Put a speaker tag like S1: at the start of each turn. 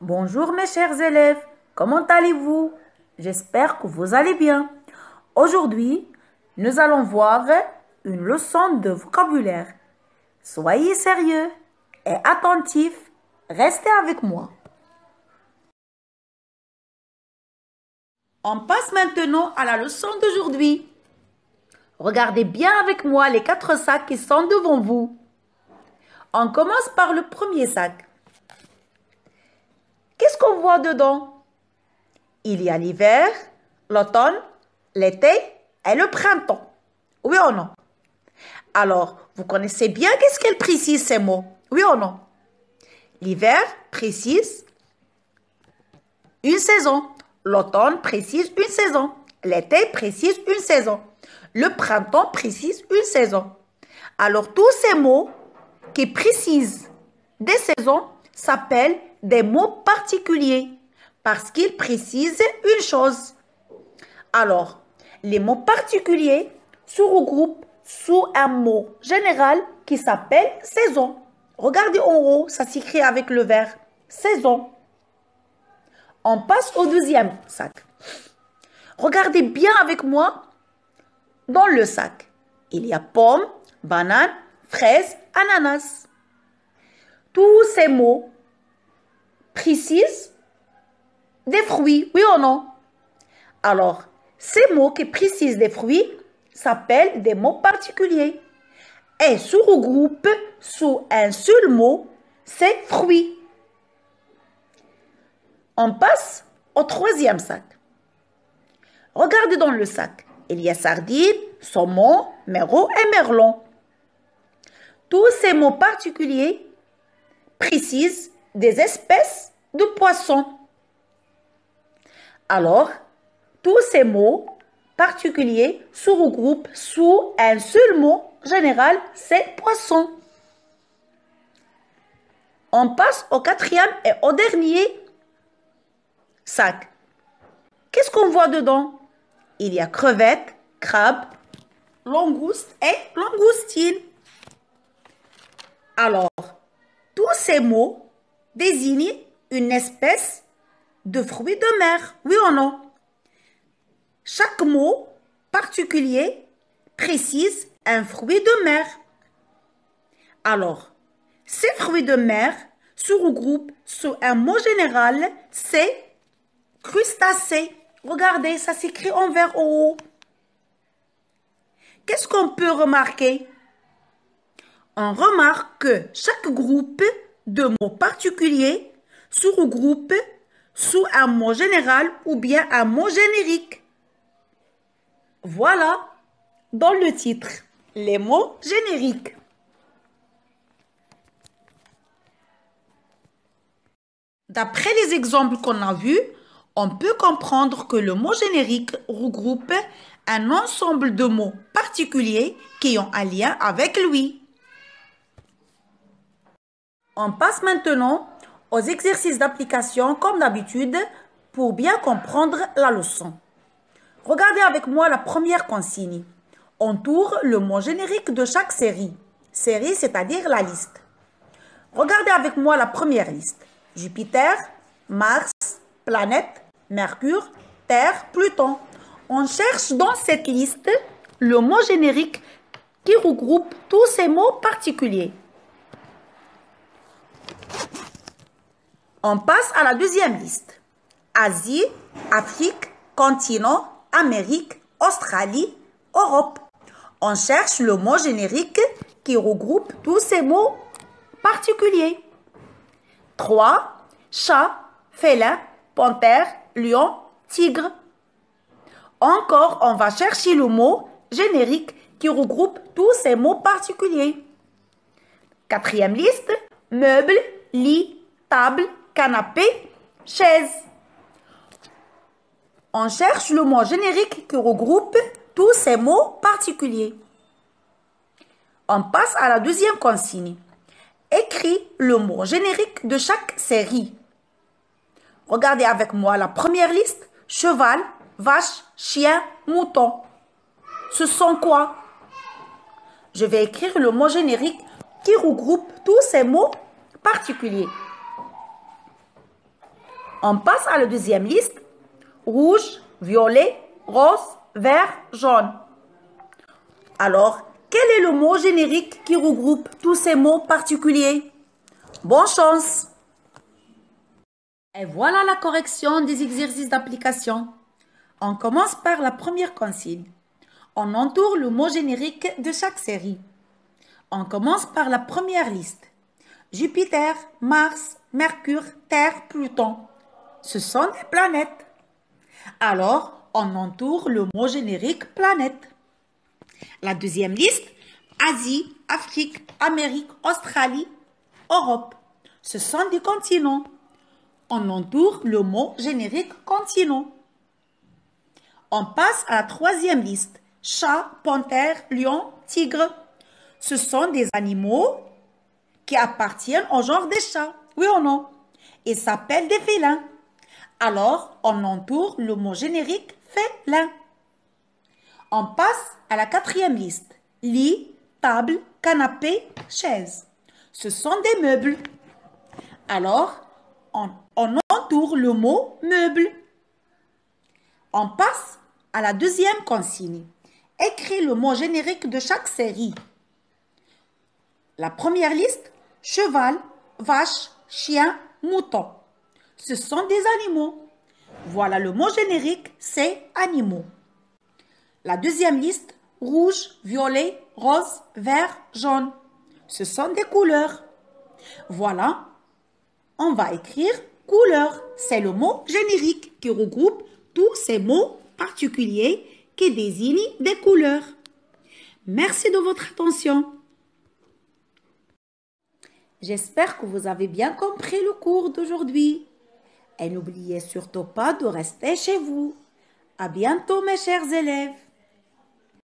S1: Bonjour mes chers élèves, comment allez-vous? J'espère que vous allez bien. Aujourd'hui, nous allons voir une leçon de vocabulaire. Soyez sérieux et attentifs, restez avec moi. On passe maintenant à la leçon d'aujourd'hui. Regardez bien avec moi les 4 sacs qui sont devant vous. On commence par le premier sac. Qu'est-ce qu'on voit dedans? Il y a l'hiver, l'automne, l'été et le printemps. Oui ou non? Alors, vous connaissez bien qu'est-ce qu'elle précise ces mots? Oui ou non? L'hiver précise une saison. L'automne précise une saison. L'été précise une saison. Le printemps précise une saison. Alors, tous ces mots qui précisent des saisons s'appellent des mots particuliers parce qu'ils précisent une chose. Alors, les mots particuliers se regroupent sous un mot général qui s'appelle saison. Regardez en haut, ça s'écrit avec le verbe saison. On passe au deuxième sac. Regardez bien avec moi dans le sac. Il y a pomme, banane, fraise, ananas. Tous ces mots précisent des fruits, oui ou non? Alors, ces mots qui précisent des fruits s'appellent des mots particuliers et se regroupent sous un seul mot, c'est fruits. On passe au troisième sac. Regardez dans le sac. Il y a sardines, saumon, merle et merlan. Tous ces mots particuliers précisent des espèces de poissons. Alors, tous ces mots particuliers se regroupent sous un seul mot général, c'est poisson. On passe au quatrième et au dernier sac. Qu'est-ce qu'on voit dedans? Il y a crevettes, crabes, langoustes et langoustines. Alors, tous ces mots désignent une espèce de fruits de mer, oui ou non? Chaque mot particulier précise un fruit de mer. Alors, ces fruits de mer se regroupent sous un mot général, c'est crustacés. Regardez, ça s'écrit en vert en haut. Qu'est-ce qu'on peut remarquer? On remarque que chaque groupe de mots particuliers se regroupe sous un mot général ou bien un mot générique. Voilà, dans le titre, les mots génériques. D'après les exemples qu'on a vus, on peut comprendre que le mot générique regroupe un ensemble de mots particuliers qui ont un lien avec lui. On passe maintenant aux exercices d'application comme d'habitude pour bien comprendre la leçon. Regardez avec moi la première consigne. Entoure le mot générique de chaque série. Série, c'est-à-dire la liste. Regardez avec moi la première liste. Jupiter, Mars, planète, Mercure, Terre, Pluton. On cherche dans cette liste le mot générique qui regroupe tous ces mots particuliers. On passe à la deuxième liste. Asie, Afrique, continent, Amérique, Australie, Europe. On cherche le mot générique qui regroupe tous ces mots particuliers. 3. Chat, félin, panthère, lion, tigre. Encore, on va chercher le mot générique qui regroupe tous ces mots particuliers. Quatrième liste, meuble, lit, table, canapé, chaise. On cherche le mot générique qui regroupe tous ces mots particuliers. On passe à la deuxième consigne. Écris le mot générique de chaque série. Regardez avec moi la première liste. Cheval, vache, chien, mouton. Ce sont quoi? Je vais écrire le mot générique qui regroupe tous ces mots particuliers. On passe à la deuxième liste. Rouge, violet, rose, vert, jaune. Alors, quel est le mot générique qui regroupe tous ces mots particuliers? Bonne chance! Et voilà la correction des exercices d'application. On commence par la première consigne. On entoure le mot générique de chaque série. On commence par la première liste. Jupiter, Mars, Mercure, Terre, Pluton. Ce sont des planètes. Alors, on entoure le mot générique planète. La deuxième liste, Asie, Afrique, Amérique, Australie, Europe. Ce sont des continents. On entoure le mot générique continent. On passe à la troisième liste. Chat, panthère, lion, tigre. Ce sont des animaux qui appartiennent au genre des chats. Oui ou non? Ils s'appellent des félins. Alors, on entoure le mot générique félin. On passe à la quatrième liste. Lit, table, canapé, chaise. Ce sont des meubles. Alors, on entoure le mot meuble. On passe à la deuxième consigne. Écris le mot générique de chaque série. La première liste, cheval, vache, chien, mouton. Ce sont des animaux. Voilà le mot générique, c'est animaux. La deuxième liste, rouge, violet, rose, vert, jaune. Ce sont des couleurs. Voilà, on va écrire couleur. C'est le mot générique qui regroupe tous ces mots particuliers qui désignent des couleurs. Merci de votre attention. J'espère que vous avez bien compris le cours d'aujourd'hui. Et n'oubliez surtout pas de rester chez vous. À bientôt mes chers élèves.